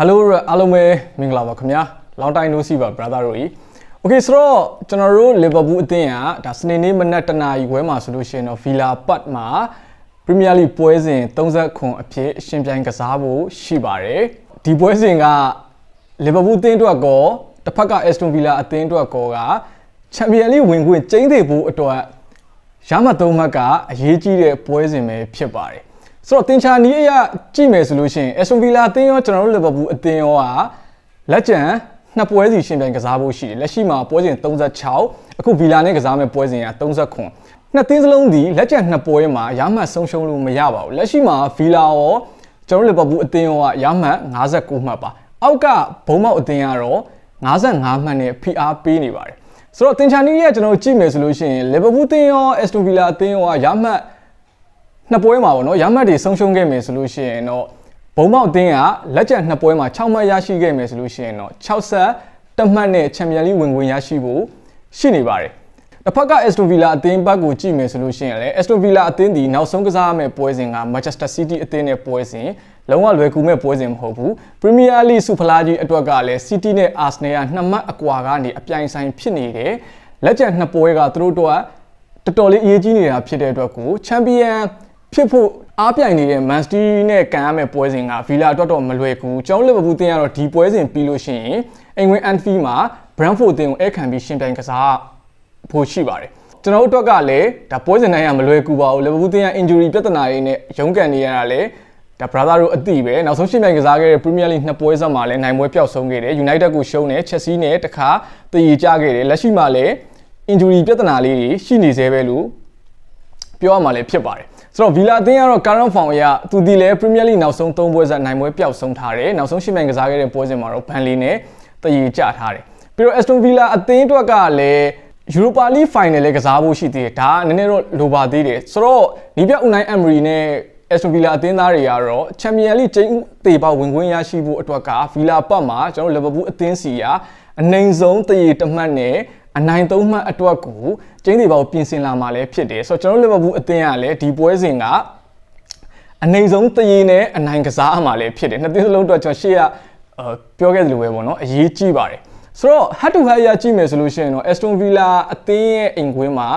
Hello အားလုံးပဲမင်္ဂလာပါခင်ဗျာ Long time no see ပါ brother တို့ကြီး Okay ဆိုတော့ကျွန်တော်တို့ Liverpool အသင်းကဒါစနေနေ့မနက်တနာရီခွဲမှာဆိုလို့ရှိရင်တော့ Villa Park မှာ Premier League ပွဲစဉ်30ခွန်အဖြစ်ရှင်ပြိုင်ကစားဖို့ရှိပါတယ်ဒီပွဲစဉ်က Liverpool အသင်းအတွက်ကောတစ်ဖက်က Aston Villa အသင်းအတွက်ကောက Champions League ဝင်ခွင့်ကျိန်းသေးဖို့အတွက်ရမှတ်3မှတ်ကအရေးကြီးတဲ့ပွဲစဉ်ပဲဖြစ်ပါတယ်ဆိုတော့တင်ချာနီးအရကြည့်မယ်ဆိုလို့ရှိရင် Aston Villa အသင်းရောကျွန်တော်တို့ Liverpool အသင်းရောကလက်ကျန်နှစ်ပွဲစီရှင်ပြိုင်ကစားဖို့ရှိတယ်လက်ရှိမှာပွဲစဉ်36အခု Villa နဲ့ကစားမယ့်ပွဲစဉ်က39နှစ်သင်းစလုံးဒီလက်ကျန်နှစ်ပွဲမှာရမှတ်ဆုံးရှုံးလို့မရပါဘူးလက်ရှိမှာ Villa ရောကျွန်တော်တို့ Liverpool အသင်းရောကရမှတ်59မှတ်ပါအောက်ကဘုံမောက်အသင်းကတော့55မှတ်နဲ့ PR ပေးနေပါတယ်ဆိုတော့တင်ချာနီးရဲ့ကျွန်တော်ကြည့်မယ်ဆိုလို့ရှိရင် Liverpool အသင်းရော Aston Villa အသင်းရောကရမှတ်နှစ်ပွဲမှာပေါ့နော်ရမှတ်တွေဆုံးရှုံးခဲ့မယ်ဆိုလို့ရှိရင်တော့ဘုံမောက်အသင်းကလက်ကျန်နှစ်ပွဲမှာ6မှတ်ရရှိခဲ့မယ်ဆိုလို့ရှိရင်တော့60မှတ်နဲ့ Champions League ဝင်ခွင့်ရရှိဖို့ရှိနေပါတယ်တစ်ဖက်က Aston Villa အသင်းဘက်ကိုကြည့်မယ်ဆိုလို့ရှိရင်လည်း Aston Villa အသင်းဒီနောက်ဆုံးကစားရမယ့်ပွဲစဉ်က Manchester City အသင်းနဲ့ပွဲစဉ်လုံးဝလွယ်ကူမဲ့ပွဲစဉ်မဟုတ်ဘူး Premier League ဆူဖလားကြီးအတွက်ကလည်း City နဲ့ Arsenal က2မှတ်အကွာကနေအပြိုင်ဆိုင်ဖြစ်နေတယ်လက်ကျန်နှစ်ပွဲကသူတို့တော့တော်တော်လေးအရေးကြီးနေတာဖြစ်တဲ့အတွက်ကို Championဖြစ်ဖို့အားပြိုင်နေတဲ့ Man City နဲ့ကန်ရမယ့်ပွဲစဉ်က Villa အတွက်တော့မလွယ်ကူကျွန်တော် Liverpool တင်ကတော့ဒီပွဲစဉ်ပြီးလို့ရှိရင်အိမ်ဝင် Anfield မှာ Brentford တင်ကိုအဲ့ခံပြီးရှင်ပြိုင်ကစားဖို့ရှိပါတယ်ကျွန်တော်တို့အတွက်ကလည်းဒါပွဲစဉ်တိုင်းကမလွယ်ကူပါဘူး Liverpool တင်က injury ပြဿနာတွေနဲ့ရုန်းကန်နေရတာလေဒါ brother တို့အသိပဲနောက်ဆုံးရှင်ပြိုင်ကစားခဲ့တဲ့ Premier League နှစ်ပွဲဆက်မှာလည်းနိုင်ပွဲပျောက်ဆုံးခဲ့တယ် United ကိုရှုံးတယ် Chelsea နဲ့တခါတည်ကြခဲ့တယ်လက်ရှိမှာလည်း injury ပြဿနာလေးတွေရှိနေသေးပဲလို့ပြောရမှာလည်းဖြစ်ပါတယ်ဆိုတော့ Villa အသင်းကတော့ current form အရသူဒီလဲ Premier League နောက်ဆုံး3ပွဲဆက်နိုင်ပွဲပျောက်ဆုံးထားတယ်နောက်ဆုံးရှင်ပြိုင်ကစားခဲ့တဲ့ပွဲစဉ်မှာတော့ Burnley နဲ့တည်ကြထားတယ်ပြီးတော့ Aston Villa အသင်းအတွက်ကလည်း Europa League Final လည်းကစားဖို့ရှိသေးတယ်ဒါကနည်းနည်းတော့လိုပါသေးတယ်ဆိုတော့ဒီပြ Unai Emery နဲ့ Aston Villa အသင်းသားတွေကတော့ Champions League ကျင်းသေပေါဝင်ခွင့်ရရှိဖို့အတွက်က Villa ပတ်မှာကျွန်တော် Liverpool အသင်းစီကအနိုင်ဆုံးတရေတမှတ်နဲ့အနိုင်3မှတ်အတွက်ကိုကျင်းသေးပေါပြင်ဆင်လာမှာလည်းဖြစ်တယ်ဆိုတော့ကျွန်တော် Liverpool အသင်းကလည်းဒီပွဲစဉ်ကအနိုင်ဆုံးတရေနဲ့အနိုင်ကစားအမှာလည်းဖြစ်တယ်နှစ်သင်းစလုံးအတွက်ကျွန်တော်ရှေ့ကပြောခဲ့သလိုပဲပေါ့နော်အရေးကြီးပါတယ်ဆိုတော့ head to head ရကြည့်မယ်ဆိုလို့ရှိရင်တော့ Aston Villa အသင်းရဲ့အိမ်ကွင်းမှာ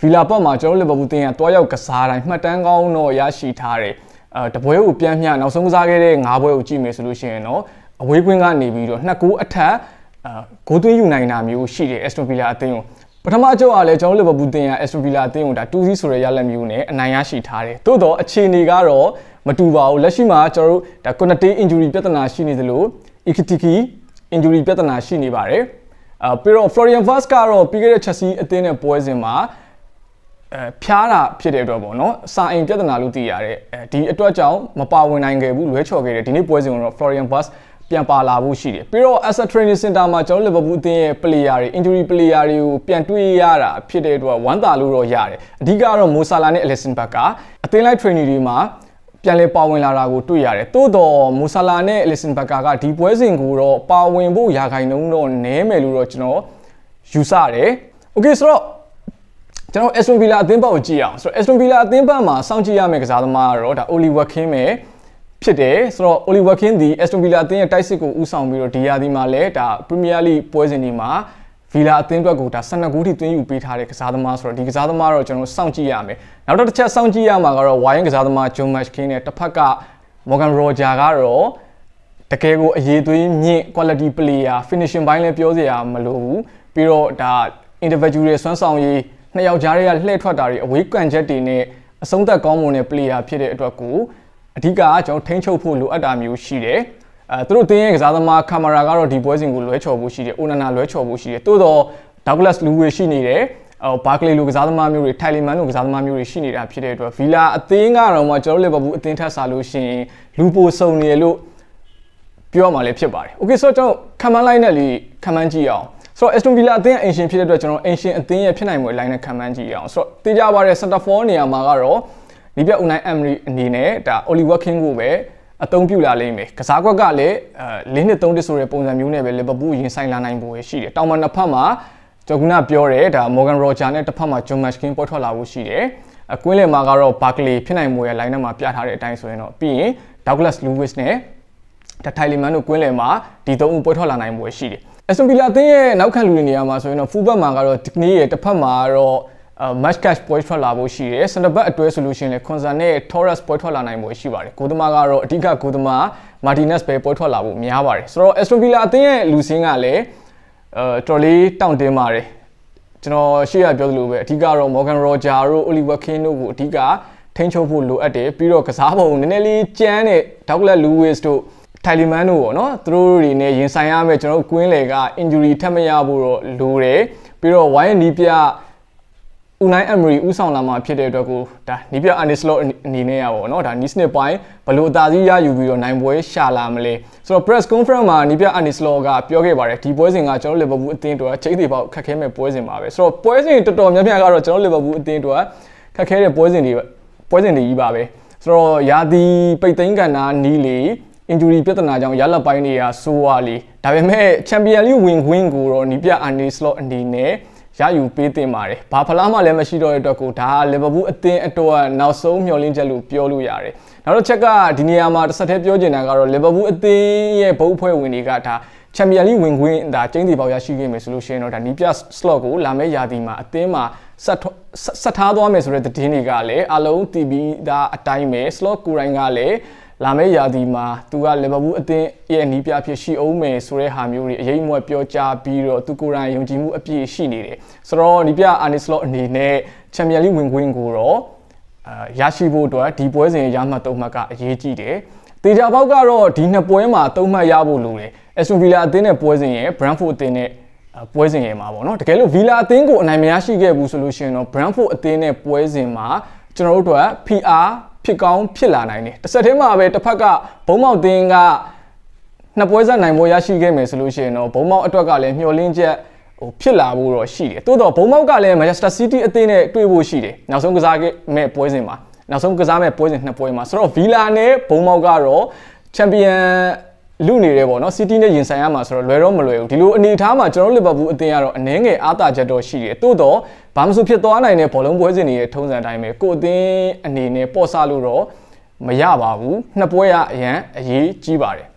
Villa Park မှာကျွန်တော် Liverpool တင်ကတွားရောက်ကစားတိုင်းမှတ်တမ်းကောင်းတော့ရရှိထားတယ်တပွဲကိုပြန်မျှနောက်ဆုံးကစားခဲ့တဲ့9ပွဲကိုကြည့်မယ်ဆိုလို့ရှိရင်တော့အဝေးကွင်းကနေပြီးတော့2ဂိုးအထက်ဂိုးသွင်းယူနိုင်တာမျိုးရှိတယ် Aston Villa အသင်းကိုပထမအကြောက်ကလည်းကျွန်တော် Liverpool တင်က Aston Villa အသင်းကိုဒါ2-0ဆိုတဲ့ရလဒ်မျိုးနဲ့အနိုင်ရရှိထားတယ်သို့တော့အခြေအနေကတော့မတူပါဘူးလက်ရှိမှာကျွန်တော်တို့ဒါ Konate injury ပြဿနာရှိနေသလို Ekitike injury ပြဿနာရှိနေပါတယ်ပြီးတော့ Florian Wirtz ကတော့ပြီးခဲ့တဲ့ Chelsea အသင်းနဲ့ပွဲစဉ်မှာဖျားတာဖြစ်တဲ့အတွက်ပေါ့နော်စာအိမ်ပြဿနာလို့သိရတယ်ဒီအတွက်ကြောင့်မပါဝင်နိုင်ခဲ့ဘူးလွဲချော်ခဲ့တယ်ဒီနေ့ပွဲစဉ်ကတော့ Florian Wirtz ပြန်ပါလာဖို့ရှိတယ်ပြီးတော့ as a training center မှာကျွန်တော် Liverpool အသင်းရဲ့ player တွေ injury player တွေကိုပြန်တွေ့ရတာဖြစ်တဲ့အတွက်ဝမ်းသာလို့တော့ရတယ်အဓိကတော့ Mo Salah နဲ့ Alisson Becker အသင်းလိုက် training တွေမှာပြန်လဲပါဝင်လာတာကိုတွေ့ရတယ်တိုးတော့ Mo Salah နဲ့ Alisson Becker ကဒီပွဲစဉ်ကိုတော့ပါဝင်ဖို့ရာခိုင်နှုန်းတော့နည်းမယ်လို့တော့ကျွန်တော်ယူဆတယ် okay ဆိုတော့ကျွန်တော် Aston Villa အသင်းဘက်ကိုကြည့်အောင်ဆိုတော့ Aston Villa အသင်းဘက်မှာစောင့်ကြည့်ရမယ့်ကစားသမားကတော့ဒါ Oliver King ပဲဖြစ်တယ်ဆိုတော့ Oliver King ဒီ Aston Villa အသင်းရဲ့တိုက်စစ်ကိုဦးဆောင်ပြီးတော့ဒီရာသီမှာလည်းဒါ Premier League ပွဲစဉ်တွေမှာ Villa အသင်းအတွက်ကိုဒါ12ဂိုးထိသွင်းယူပေးထားတဲ့ကစားသမားဆိုတော့ဒီကစားသမားတော့ကျွန်တော်စောင့်ကြည့်ရမယ်နောက်တစ်ချက်စောင့်ကြည့်ရမှာကတော့ Wayne ကစားသမား John McGinn နဲ့တစ်ဖက်က Morgan Roger ကတော့တကယ်ကိုအရေးသွေးမြင့် quality player finishing ဘိုင်းလည်းပြောစရာမလိုဘူးပြီးတော့ဒါ individual စွမ်းဆောင်ရည်နှစ်ယောက်ကြားတွေကလှည့်ထွက်တာတွေအဝေးကန်ချက်တွေနဲ့အဆုံးသက်ကောင်းမွန်တဲ့ player ဖြစ်တဲ့အတွက်ကိုအဓိကကျွန်တော်ထိန်းချုပ်ဖို့လိုအပ်တာမျိုးရှိတယ်သူတို့တင်းရဲ့ကစားသမား camera ကတော့ဒီပွဲစဉ်ကိုလွဲချော်ဖို့ရှိတယ် Onana လွဲချော်ဖို့ရှိတယ်တိုးတော့ Douglas Luiz ရှိနေတယ်Barkley လိုကစားသမားမျိုးတွေ Tielemans လိုကစားသမားမျိုးတွေရှိနေတာဖြစ်တဲ့အတွက် Villa အသင်းကတော့မှကျွန်တော် Liverpool အသင်းထက်စားလို့ရှိရင်လူပိုစုံနေလို့ပြောမှလည်းဖြစ်ပါတယ် Okay ဆိုတော့ကျွန်တော်ခံမှန်းလိုက်နဲ့လေခံမှန်းကြည့်အောင်ဆိုတော့ Aston Villa အသင်းအင်ရှင်ဖြစ်တဲ့အတွက်ကျွန်တော်အင်ရှင်အသင်းရဲ့ဖြစ်နိုင်မှု line နဲ့ခံမှန်းကြည့်အောင်ဆိုတော့တေးကြပါတဲ့ center forward နေရာမှာကတော့ဒီပြ Unai Emery အနေနဲ့ဒါ Oliver King ကိုပဲအသုံးပြုလာလိမ့်မယ်ကစားကွက်ကလည်း4-2-3-1ဆိုတဲ့ပုံစံမျိုးနဲ့ပဲ Liverpool ရင်ဆိုင်လာနိုင်ဖို့ရှိတယ်တောင်ပံတစ်ဖက်မှာကျွန်တော်ကပြောတယ်ဒါ Morgan Roger နဲ့တစ်ဖက်မှာ John McGinn ပေါ်ထွက်လာဖို့ရှိတယ်ကွင်းလယ်မှာကတော့ Barkley ဖြစ်နိုင်မှုရဲ့ line နဲ့မှာပြထားတဲ့အတိုင်းဆိုရင်တော့ပြီးရင် Douglas Luiz နဲ့ ဒါထိုင်လီမန်တို့ကွင်းလယ်မှာဒီ3ဦးပွဲထွက်လာနိုင်ပွဲရှိတယ်။ Aston Villa အသင်းရဲ့နောက်ခံလူတွေနေရာမှာဆိုရင်တော့ full back မှာကတော့ဒီနေ့ရဲ့တစ်ဖက်မှာတော့ match cash ပွဲထွက်လာဖို့ရှိတယ်။ center back အတွဲဆိုလို့ရှိရင်လည်း Konsa နဲ့ Torres ပွဲထွက်လာနိုင်ပွဲရှိပါတယ်။ကိုသမားကတော့အဓိကကိုသမား Martinez ပဲပွဲထွက်လာဖို့များပါတယ်။ဆိုတော့ Aston Villa အသင်းရဲ့လူစင်းကလည်းတော်လေးတောင့်တင်းပါတယ်။ကျွန်တော်ရှေ့ရပြောသလိုပဲအဓိကတော့ Morgan Roger တို့ Oliver Kane တို့ကိုအဓိကထိန်းချုပ်ဖို့လိုအပ်တယ်ပြီးတော့ကစားပုံနည်းနည်းလေးကျန်းတဲ့ Douglas Lewis တို့ Tyleman တို့ပေါ့နော်သူတို့တွေနဲ့ရင်ဆိုင်ရမယ်ကျွန်တော်တို့ကွင်းလေက injury ထပ်မရဖို့တော့လိုတယ်ပြီးတော့ wide နီးပြUnai Emery ဦးဆောင်လာမှာဖြစ်တဲ့အတွက်ကိုဒါနီးပြ Arne Slot အနေနဲ့ရပါတော့เนาะဒါ Nice နဲ့ပိုင်းဘလို့အသာစီးရယူပြီးတော့နိုင်ပွဲရှာလာမလဲဆိုတော့ press conference မှာနီးပြ Arne Slot ကပြောခဲ့ပါတယ်ဒီပွဲစဉ်ကကျွန်တော် Liverpool အသင်းအတွက်ချိန်သေးပေါက်ခက်ခဲမဲ့ပွဲစဉ်ပါပဲဆိုတော့ပွဲစဉ်တော်တော်များများကတော့ကျွန်တော် Liverpool အသင်းအတွက်ခက်ခဲတဲ့ပွဲစဉ်တွေကြီးပါပဲဆိုတော့ရာသီပိတ်သိမ်းကန်တာနီးလေ injury ပြဿနာကြောင့်ရလက်ပိုင်းတွေကဆိုးဝါးလေဒါပေမဲ့ Champions League ဝင်ခွင့်ကိုတော့နီးပြ Arne Slot အနေနဲ့ရယူပေးတင်ပါတယ်။ဘာဖလားမှလည်းမရှိတော့တဲ့အတွက်ကိုဒါလီဗာပူးအသင်းအတွက်နောက်ဆုံးမျှော်လင့်ချက်လို့ပြောလို့ရတယ်။နောက်တစ်ချက်ကဒီနေရာမှာတစ်ဆက်တည်းပြောချင်တာကတော့လီဗာပူးအသင်းရဲ့ဘုတ်အဖွဲ့ဝင်တွေကဒါချန်ပီယံလိဝင်ခွင့်ဒါကျင်းတီပေါက်ရရှိခဲ့မယ်ဆိုလို့ရှိရင်တော့ဒါနီးပြ slot ကိုလာမယ့်ရာသီမှာအသင်းမှာဆက်ထားသွားမယ်ဆိုတဲ့သတင်းတွေကလည်းအလုံးတီးပြီးဒါအတိုင်းပဲ slot ကိုယ်တိုင်ကလည်းလာမယ့်ရာသီမှာသူကလီဗာပူးအသင်းရဲ့နီးပြဖြစ်ရှိအောင်မယ်ဆိုတဲ့ဟာမျိုးတွေအရေးမွက်ပြောကြားပြီးတော့သူကိုယ်တိုင်ယုံကြည်မှုအပြည့်ရှိနေတယ်ဆိုတော့နီးပြ Arne Slot အနေနဲ့ချန်ပီယံလိဝင်ခွင့်ကိုတော့ရရှိဖို့အတွက်ဒီပွဲစဉ်ရမှတ်3မှတ်ကအရေးကြီးတယ်တေချာပေါက်ကတော့ဒီနှစ်ပွဲမှာ3မှတ်ရဖို့လိုတယ်Aston Villa အသင်းနဲ့ပွဲစဉ်ရဲ့ Brentford အသင်းနဲ့ပွဲစဉ်ရဲ့မှာပေါ့နော်တကယ်လို့ Villa အသင်းကိုအနိုင်မရရှိခဲ့ဘူးဆိုလို့ရှိရင်တော့ Brentford အသင်းနဲ့ပွဲစဉ်မှာကျွန်တော်တို့တို့က PRဖြစ်ကောင်းဖြစ်လာနိုင်တယ်တစ်ဆက်တည်းမှာပဲတစ်ဖက်ကဘုံမောက်တင်းကနှစ်ပွဲဆက်နိုင်ပွဲရရှိခဲ့မယ်ဆိုလို့ရှိရင်တော့ဘုံမောက်အတွက်ကလည်းမျှော်လင့်ချက်ဖြစ်လာဖို့တော့ရှိတယ်တိုးတော့ဘုံမောက်ကလည်း Manchester City အသင်းနဲ့တွေ့ဖို့ရှိတယ်နောက်ဆုံးကစားမဲ့ပွဲစဉ်မှာနောက်ဆုံးကစားမဲ့ပွဲစဉ်နှစ်ပွဲမှာဆိုတော့ Villa နဲ့ဘုံမောက်ကတော့ Champion လူနေတယ်ပေါ့နော် City နဲ့ရင်ဆိုင်ရမှာဆိုတော့လွယ်တော့မလွယ်ဘူးဒီလိုအနေအထားမှာကျွန်တော်တို့ Liverpool အသင်းကတော့အနည်းငယ်အားသာချက်တော့ရှိတယ်တိုးတော့ဘာမှမဆိုဖြစ်သွားနိုင်တဲ့ဘောလုံးပွဲစဉ်တွေရဲ့ထုံးစံတိုင်းပဲကိုအသင်းအနေနဲ့ပေါ်ဆလို့တော့မရပါဘူးနှစ်ပွဲအရန်အရေးကြီးပါတယ်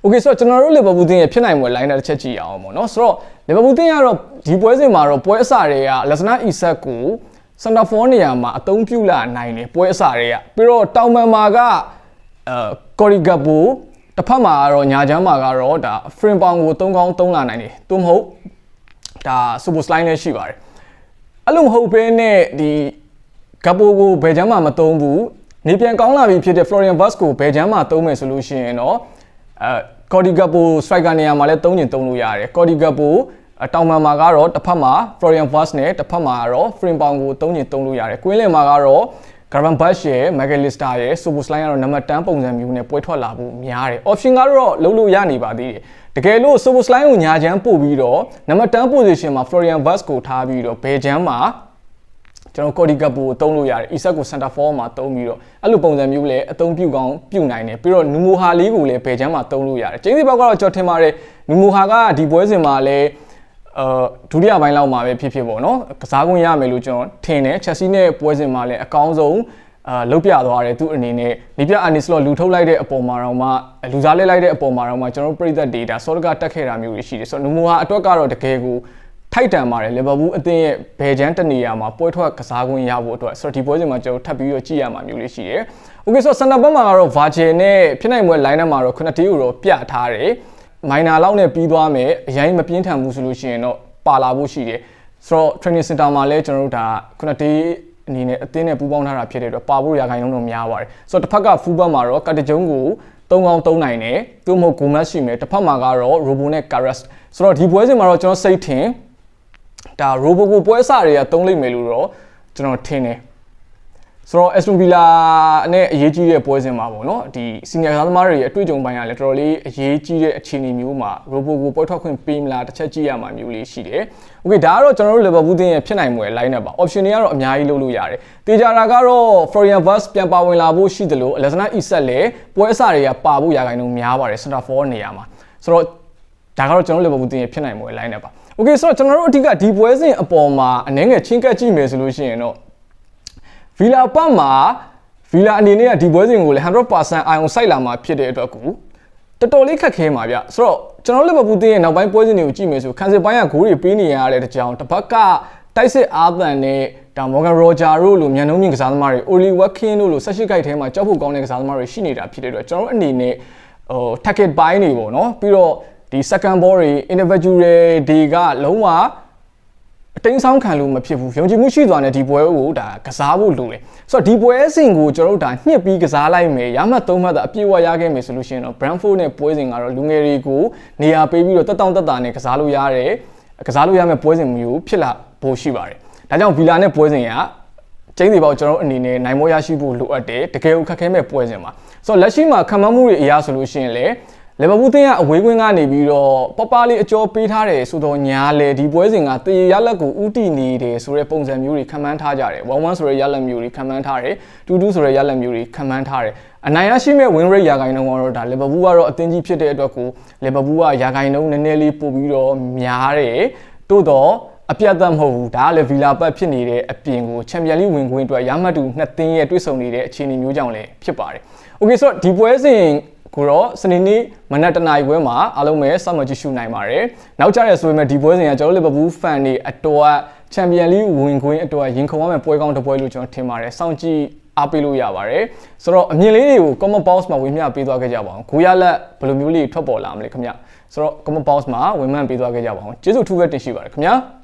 Okay ဆိုတော့ကျွန်တော်တို့ Liverpool အသင်းရဲ့ဖြစ်နိုင်မှု line တစ်ချက်ကြည့်အောင်ပေါ့နော်ဆိုတော့ Liverpool အသင်းကတော့ဒီပွဲစဉ်မှာတော့ပွဲအစတွေက Lassana Isak ကို Center for နေရာမှာအသုံးပြုလာနိုင်တယ်ပွဲအစတွေကပြီးတော့တောင်ပံမှာကCorey Gakpoတစ်ဖက်မှာကတော့ညာချမ်းမှာကတော့ဒါ frame pound ကို3ကောင်း3လာနိုင်တယ်သူမဟုတ်ဒါ super slide လည်းရှိပါတယ်အဲ့လိုမဟုတ်ဘဲနဲ့ဒီ Gakpo ကိုဘယ်ချမ်းမှာမသုံးဘူးနေပြန်ကောင်းလာပြီဖြစ်တဲ့ Florian Wirtz ကိုဘယ်ချမ်းမှာသုံးမယ်ဆိုလို့ရှိရင်တော့Corey Gakpo striker နေရာမှာလည်းသုံးချင်သုံးလို့ရတယ် Corey Gakpo တောင်ပံမှာကတော့တစ်ဖက်မှာ Florian Wirtz နဲ့တစ်ဖက်မှာကတော့ frame pound ကိုသုံးချင်သုံးလို့ရတယ်ကွင်းလယ်မှာကတော့Gravenberch ရဲ့ McAllister ရဲ့ Szoboszlai ကတော့နံပါတ်10ပုံစံမျိုးနဲ့ပွဲထွက်လာဖို့များတယ် option ကတော့လုံးလို့ရနေပါသေးတယ်တကယ်လို့ Szoboszlai ကိုညာချမ်းပို့ပြီးတော့နံပါတ်10 position မှာ Florian Wirtz ကိုထားပြီးတော့ဘယ်ချမ်းမှာကျွန်တော် Corey Gakpo ကိုသုံးလို့ရတယ် Isak ကို center forward မှာသုံးပြီးတော့အဲ့လိုပုံစံမျိုးလည်းအသုံးပြုကောင်းပြုနိုင်တယ်ပြီးတော့ Numoha လေးကိုလည်းဘယ်ချမ်းမှာသုံးလို့ရတယ်ကျင်းစီဘောက်ကတော့ကျွန်တော်ထင်ပါတယ် Numoha ကဒီပွဲစဉ်မှာလည်းဒုတိယပိုင်းလောက်မှာပဲဖြစ်ဖြစ်ပေါ့နော်ကစားခွင့်ရမယ်လို့ကျွန်တော်ထင်တယ် Chelsea နဲ့ပွဲစဉ်မှာလည်းအကောင်းဆုံးလုတ်ပြသွားတယ်သူ့အနေနဲ့နီးပြ Arne Slot လူထုတ်လိုက်တဲ့အပေါ်မှာတော့မှလူစားလဲလိုက်တဲ့အပေါ်မှာတော့မှကျွန်တော်ပြည်သက် data စောတကတက်ခဲ့တာမျိုးတွေရှိတယ်ဆိုတော့ Numoha အတွက်ကတော့တကယ်ကိုထိုက်တန်ပါတယ် Liverpool အသင်းရဲ့ဘယ်ချမ်းတနေရာမှာပွဲထွက်ကစားခွင့်ရဖို့အတွက်ဆိုတော့ဒီပွဲစဉ်မှာကျွန်တော်ထပ်ပြီးတော့ကြည့်ရမှာမျိုးလေးရှိတယ် Okay ဆိုတော့ center back မှာကတော့ Virgil နဲ့ဖြစ်နိုင်ပွဲ line မှာတော့9တေးကိုတော့ပြထားတယ် minor လောက်နဲ့ပြီးသွားမယ်အရင်မပြင်းထန်ဘူးဆိုလို့ရှိရင်တော့ပါလာဖို့ရှိတယ်ဆိုတော့ training center မှာလည်းကျွန်တော်တို့ဒါ9တေးအနေနဲ့အသင်းနဲ့ပူးပေါင်းထားတာဖြစ်တဲ့အတွက်ပါဖို့ရာခိုင်နှုန်းတော့များပါတယ်ဆိုတော့တစ်ဖက်က full back မှာတော့ကတကြုံကို3ကောင်း3နိုင်တယ်သူမဟုတ် Gomez ရှိမယ်တစ်ဖက်မှာကတော့ Robo နဲ့ Carras ဆိုတော့ဒီပွဲစဉ်မှာတော့ကျွန်တော်စိတ်ထင်ဒါ Robo ကိုပွဲစတွေက3လိမ့်မယ်လို့တော့ကျွန်တော်ထင်တယ်ဆိုတော့ Aston Villa နဲ့အရေးကြီးတဲ့ပွဲစဉ်မှာပေါ့နော်ဒီ senior သားသမားတွေရဲ့အတွေ့အကြုံပိုင်းကလည်းတော်တော်လေးအရေးကြီးတဲ့အခြေအနေမျိုးမှာ Robo ကိုပွဲထွက်ခွင့်ပေးမလားတစ်ချက်ကြည့်ရမှာမျိုးလေးရှိတယ် Okay ဒါကတော့ကျွန်တော်တို့ Liverpool အသင်းရဲ့ဖြစ်နိုင်မှု line up ပါ option တွေကတော့အများကြီးလုပ်လို့ရတယ်တေချာတာကတော့ Florian Wirtz ပြန်ပါဝင်လာဖို့ရှိတယ်လို့ Lassana Isak လည်းပွဲအစတွေကပါဖို့ရာခိုင်နှုန်းများပါတယ် center forward နေရာမှာဆိုတော့ဒါကတော့ကျွန်တော်တို့ Liverpool အသင်းရဲ့ဖြစ်နိုင်မှု line up ပါ Okay ဆိုတော့ကျွန်တော်တို့အဓိကဒီပွဲစဉ်အပေါ်မှာအနည်းငယ်ချင်းကပ်ကြည့်မယ်ဆိုလို့ရှိရင်တော့Villa ပတ်မှာ Villa အနေနဲ့ကဒီပွဲစဉ်ကိုလည်း 100% အာရုံစိုက်လာမှာဖြစ်တဲ့အတွက်ကို တော်တော်လေးခက်ခဲမှာဗျဆိုတော့ကျွန်တော်လီဗာပူးတင်းရဲ့နောက်ပိုင်းပွဲစဉ်တွေကိုကြည့်မယ်ဆိုခန်းစစ်ပိုင်းကဂိုးတွေပေးနေရတဲ့တကြောင်တစ်ဖက်ကတိုက်စစ်အားသန်နဲ့ဒါမော်ဂန်ရောဂျာတို့လိုမြန်နှုံးမြင့်ကစားသမားတွေအိုလီဝက်ခင်းတို့လို18ဂိုက်ထဲမှာကြောက်ဖို့ကောင်းတဲ့ကစားသမားတွေရှိနေတာဖြစ်တဲ့အတွက်ကျွန်တော်တို့အနေနဲ့target ပိုင်းတွေပေါ့နော်ပြီးတော့ဒီ second ball တွေ individual တွေကလုံးဝအတင်းဆောင်ခံလို့မဖြစ်ဘူးယုံကြည်မှုရှိစွာနဲ့ဒီပွဲကိုဒါကစားဖို့လိုတယ်ဆိုတော့ဒီပွဲစဉ်ကိုကျွန်တော်တို့ဒါညှစ်ပြီးကစားလိုက်မယ်ရမှတ်3မှတ်သာအပြည့်အဝရခဲ့မယ်ဆိုလို့ရှိရင်တော့ Brentford နဲ့ပွဲစဉ်ကတော့လူငယ်တွေကိုနေရာပေးပြီးတော့တက်တောင့်တက်တာနဲ့ကစားလို့ရတယ်ကစားလို့ရမယ့်ပွဲစဉ်မျိုးဖြစ်လာဖို့ရှိပါတယ်ဒါကြောင့် Villa နဲ့ပွဲစဉ်ကကျင်းစီပေါကျွန်တော်အနေနဲ့နိုင်မောရရှိဖို့လိုအပ်တယ်တကယ်ကိုခက်ခဲမဲ့ပွဲစဉ်မှာဆိုတော့လက်ရှိမှာခံမှန်းမှုတွေအရာဆိုလို့ရှိရင်လေလီဗာပူးတင်းကအဝေးကွင်းကနေပြီးတော့ပပလေးအကျော်ပေးထားတယ်ဆိုတော့ညာလေဒီပွဲစဉ်ကတရေရလက်ကိုဥတီနေတယ်ဆိုတဲ့ပုံစံမျိုးတွေခံမှန်းထားကြတယ်1-1ဆိုတဲ့ရလက်မျိုးတွေခံမှန်းထားတယ်2-2ဆိုတဲ့ရလက်မျိုးတွေခံမှန်းထားတယ်အနိုင်ရရှိမဲ့ win rate ရာခိုင်နှုန်းကတော့ဒါလီဗာပူးကတော့အသင်းကြီးဖြစ်တဲ့အတွက်ကိုလီဗာပူးကရာခိုင်နှုန်းနည်းနည်းလေးပို့ပြီးတော့များတယ်တိုးတော့အပြတ်သက်မဟုတ်ဘူးဒါကလည်းဗီလာပတ်ဖြစ်နေတဲ့အပြင်ကိုချန်ပီယံလိဝင်ခွင့်အတွက်ရမှတ်တူ2သင်းရဲ့တွေ့ဆုံနေတဲ့အခြေအနေမျိုးကြောင့်လည်းဖြစ်ပါတယ်။ Okay ဆိုတော့ဒီပွဲစဉ်ကိုတော့စနေနေ့မနက်တနာရီခွဲမှာအားလုံးပဲစောင့်မျှော်ကြည့်ရှုနိုင်ပါတယ်။နောက်ကြရဲဆိုပေမဲ့ဒီပွဲစဉ်ကကျွန်တော်လီဗာပူးဖန်တွေအတွက်ချန်ပီယံလိဝင်ခွင့်အတွက်ရင်ခုန်ရမယ့်ပွဲကောင်းတစ်ပွဲလို့ကျွန်တော်ထင်ပါတယ်။စောင့်ကြည့်အားပေးလို့ရပါတယ်။ဆိုတော့အမြင်လေးတွေကို comment box မှာဝင်မျှပေးသွားခဲ့ကြပါအောင်။ဂိုးရလက်ဘယ်လိုမျိုးလေးထွက်ပေါ်လာမလဲခင်ဗျ။ဆိုတော့ comment box မှာဝင်မှန်းပေးသွားခဲ့ကြပါအောင်။ကျေးဇူးထူးပဲတင်ရှိပါတယ်ခင်ဗျာ။